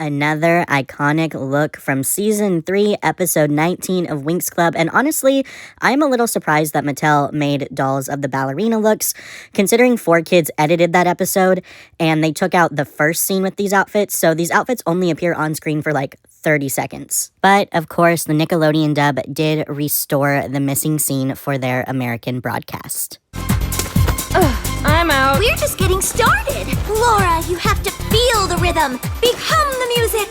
Another iconic look from season 3, episode 19 of Winx Club. And honestly, I'm a little surprised that Mattel made dolls of the ballerina looks, considering 4Kids edited that episode and they took out the first scene with these outfits. So these outfits only appear on screen for like 30 seconds. But of course, the Nickelodeon dub did restore the missing scene for their American broadcast. I'm out. We're just getting started. Flora, you have to feel the rhythm. Become the music.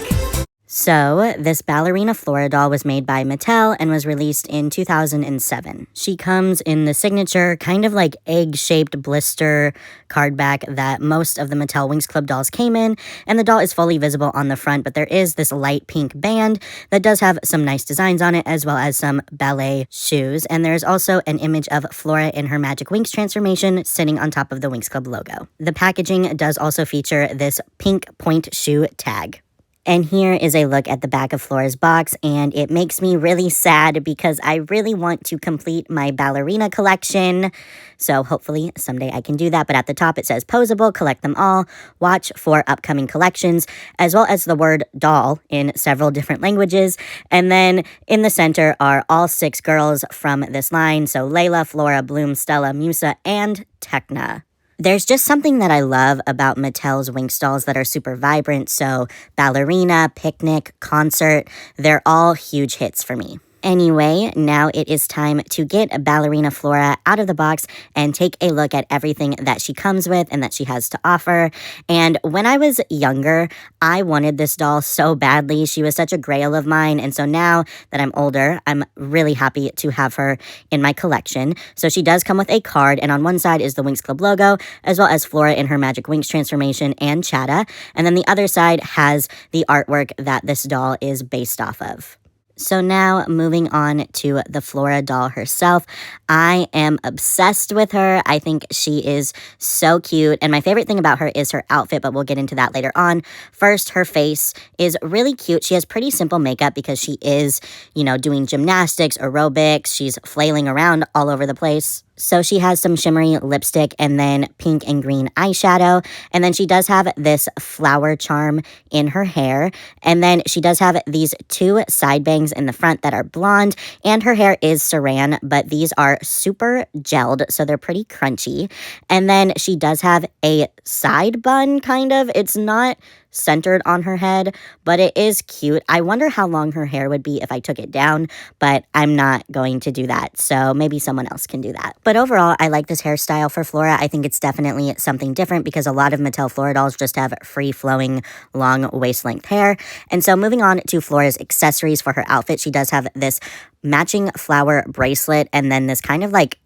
So, this ballerina Flora doll was made by Mattel and was released in 2007. She comes in the signature kind of like egg-shaped blister card back that most of the Mattel Winx Club dolls came in, and the doll is fully visible on the front, but there is this light pink band that does have some nice designs on it, as well as some ballet shoes, and there's also an image of Flora in her Magic Winx transformation sitting on top of the Winx Club logo. The packaging does also feature this pink point shoe tag. And here is a look at the back of Flora's box, and it makes me really sad because I really want to complete my ballerina collection. So hopefully someday I can do that. But at the top it says posable, collect them all, watch for upcoming collections, as well as the word doll in several different languages. And then in the center are all 6 girls from this line. So Layla, Flora, Bloom, Stella, Musa, and Tekna. There's just something that I love about Mattel's Winx dolls that are super vibrant, so Ballerina, Picnic, Concert, they're all huge hits for me. Anyway, now it is time to get Ballerina Flora out of the box and take a look at everything that she comes with and that she has to offer. And when I was younger, I wanted this doll so badly. She was such a grail of mine. And so now that I'm older, I'm really happy to have her in my collection. So she does come with a card, and on one side is the Winx Club logo, as well as Flora in her Magic Winx transformation and Chatta. And then the other side has the artwork that this doll is based off of. So now, moving on to the Flora doll herself, I am obsessed with her. I think she is so cute, and my favorite thing about her is her outfit, but we'll get into that later on. First, her face is really cute. She has pretty simple makeup because she is, doing gymnastics, aerobics. She's flailing around all over the place. So she has some shimmery lipstick and then pink and green eyeshadow. And then she does have this flower charm in her hair. And then she does have these 2 side bangs in the front that are blonde. And her hair is saran, but these are super gelled, so they're pretty crunchy. And then she does have a side bun, kind of. It's not centered on her head, but it is cute. I wonder how long her hair would be if I took it down, but I'm not going to do that, so maybe someone else can do that. But overall, I like this hairstyle for Flora. I think it's definitely something different because a lot of Mattel Flora dolls just have free-flowing, long waist-length hair. And so moving on to Flora's accessories for her outfit, she does have this matching flower bracelet and then this kind of like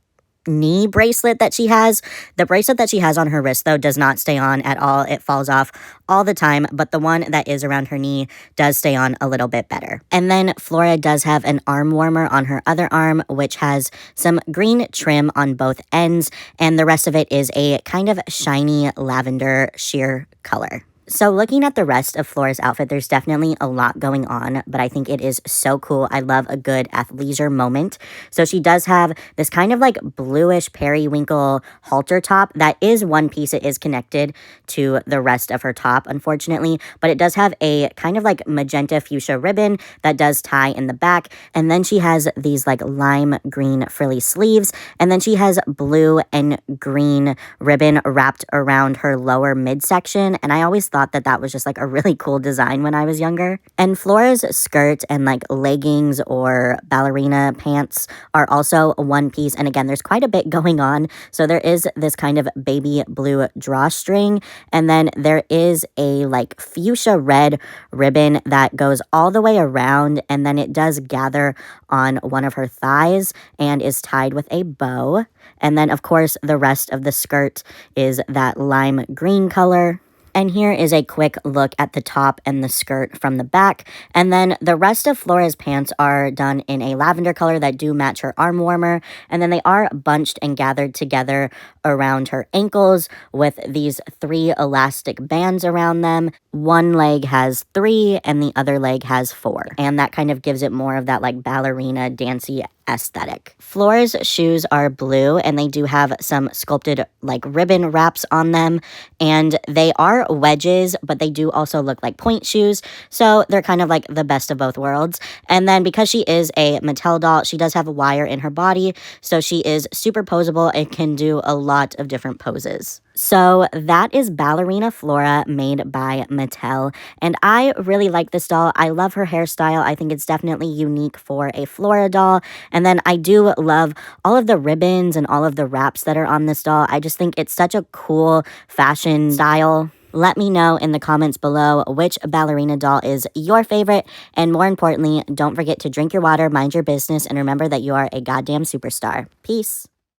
knee bracelet that she has. The bracelet that she has on her wrist, though, does not stay on at all. It falls off all the time, but the one that is around her knee does stay on a little bit better. And then Flora does have an arm warmer on her other arm, which has some green trim on both ends, and the rest of it is a kind of shiny lavender sheer color. So looking at the rest of Flora's outfit, there's definitely a lot going on, but I think it is so cool. I love a good athleisure moment. So she does have this kind of like bluish periwinkle halter top that is one piece. It is connected to the rest of her top, unfortunately, but it does have a kind of like magenta fuchsia ribbon that does tie in the back. And then she has these like lime green frilly sleeves. And then she has blue and green ribbon wrapped around her lower midsection. And I always thought that was just like a really cool design when I was younger. And Flora's skirt and like leggings or ballerina pants are also one piece. And again, there's quite a bit going on. So there is this kind of baby blue drawstring. And then there is a like fuchsia red ribbon that goes all the way around. And then it does gather on one of her thighs and is tied with a bow. And then of course, the rest of the skirt is that lime green color. And here is a quick look at the top and the skirt from the back. And then the rest of Flora's pants are done in a lavender color that do match her arm warmer. And then they are bunched and gathered together around her ankles with these 3 elastic bands around them. One leg has 3 and the other leg has 4. And that kind of gives it more of that like ballerina dancey aesthetic. Flora's shoes are blue and they do have some sculpted like ribbon wraps on them, and they are wedges, but they do also look like point shoes, so they're kind of like the best of both worlds. And then because she is a Mattel doll, she does have a wire in her body, so she is super posable and can do a lot of different poses. So that is Ballerina Flora made by Mattel, and I really like this doll. I love her hairstyle. I think it's definitely unique for a Flora doll, and then I do love all of the ribbons and all of the wraps that are on this doll. I just think it's such a cool fashion style. Let me know in the comments below which ballerina doll is your favorite, and more importantly, don't forget to drink your water, mind your business, and remember that you are a goddamn superstar. Peace.